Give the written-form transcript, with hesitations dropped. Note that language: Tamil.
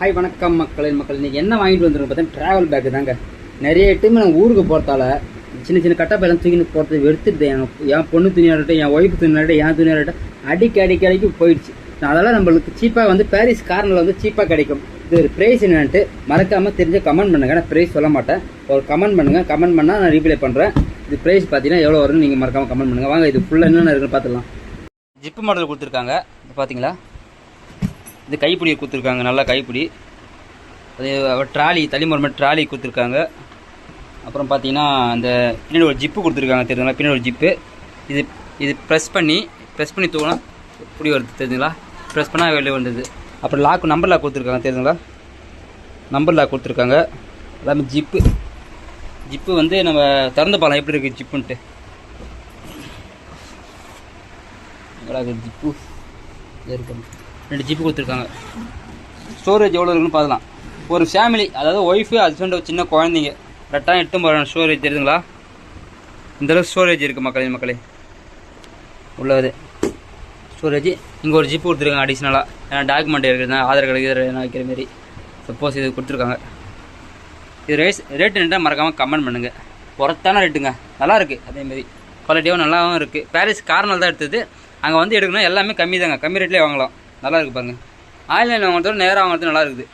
ஹாய் வணக்கம் மக்கள் இன்றைக்கி என்ன வாங்கிட்டு வந்துருக்கு பார்த்தீங்கன்னா ட்ராவல் பேக்கு தாங்க. நிறைய டைம் நான் ஊருக்கு போகிறதால சின்ன சின்ன கட்டப்பையெல்லாம் தூக்கின்னு போகிறது எடுத்துட்டு என் பொண்ணு துணியாகட்டும், என் ஒய்ஃபு துணியாகட்டும், என் துணியாகட்டும் அடிக்கடி போயிடுச்சு. அதெல்லாம் நம்மளுக்கு சீப்பாக வந்து பாரிஸ் கார்னரில் வந்து சீப்பாக கிடைக்கும். இது ஒரு ப்ரைஸ் என்னன்ட்டு மறக்காமல் தெரிஞ்ச கமெண்ட் பண்ணுங்கள். நான் ப்ரைஸ் சொல்ல மாட்டேன், ஒரு கமெண்ட் பண்ணுங்கள். கமெண்ட் பண்ணால் நான் ரீப்ளை பண்ணுறேன். இது ப்ரைஸ் பார்த்தீங்கன்னா எவ்வளோ வரும்னு நீங்கள் மறக்காமல் கமெண்ட் பண்ணுங்கள். வாங்க இது ஃபுல்லாக என்னென்ன இருக்குன்னு பார்த்துக்கலாம். ஜிப்பு மாடல் கொடுத்துருக்காங்க, இது பார்த்தீங்களா. இது கைப்பிடி கொடுத்துருக்காங்க, நல்லா கைப்பிடி. அது ட்ராலி தலைமுறை மாதிரி ட்ராலி கொடுத்துருக்காங்க. அப்புறம் பார்த்தீங்கன்னா அந்த பின்னாடி ஒரு ஜிப்பு கொடுத்துருக்காங்க, தெரியுதுங்களா. பின்னாடி ஒரு ஜிப்பு. இது ப்ரெஸ் பண்ணி தூக்கினா இப்படி வருது, தெரியுதுங்களா. ப்ரெஸ் பண்ணால் வெளியே வந்தது. அப்புறம் லாக், நம்பர் லாக் கொடுத்துருக்காங்க, தெரியுதுங்களா. நம்பர் லாக் கொடுத்துருக்காங்க. எல்லாமே ஜிப்பு வந்து நம்ம திறந்து பார்க்கலாம் எப்படி இருக்குது ஜிப்புன்ட்டு. ஜிப்பு இருக்கு, 2 ஜிப்பு கொடுத்துருக்காங்க. ஸ்டோரேஜ் எவ்வளோ இருக்குன்னு பார்க்கலாம். ஒரு ஃபேமிலி, அதாவது ஒய்ஃபு, ஹஸ்பண்ட், சின்ன குழந்தைங்க கரெக்டாக 8 போகிற ஸ்டோரேஜ், தெரியுதுங்களா. இந்தளவு ஸ்டோரேஜ் இருக்குது மக்களே உள்ளது ஸ்டோரேஜ். இங்கே ஒரு ஜிப்பு கொடுத்துருக்காங்க அடிஷ்னலாக, ஏன்னா டாக்குமெண்ட் இருக்குது, ஆதார் கார்டு இதில் வைக்கிற மாரி. சப்போஸ் இது கொடுத்துருக்காங்க. இது ரேட்டு என்னென்னா மறக்காமல் கமெண்ட் பண்ணுங்கள். ஒர்த்தான ரேட்டுங்க, நல்லாயிருக்கு. அதேமாரி குவாலிட்டியாகவும் நல்லாவும் இருக்குது. பாரிஸ் கார்னல் தான் எடுத்தது. அங்கே வந்து எடுக்கணும், எல்லாமே கம்மி தாங்க, கம்மி ரேட்லேயே வாங்கலாம். நல்லா இருக்குது பாருங்கள். ஆன்லைனில் வாங்குறதோட நேராக வாங்குறது நல்லா இருக்குது.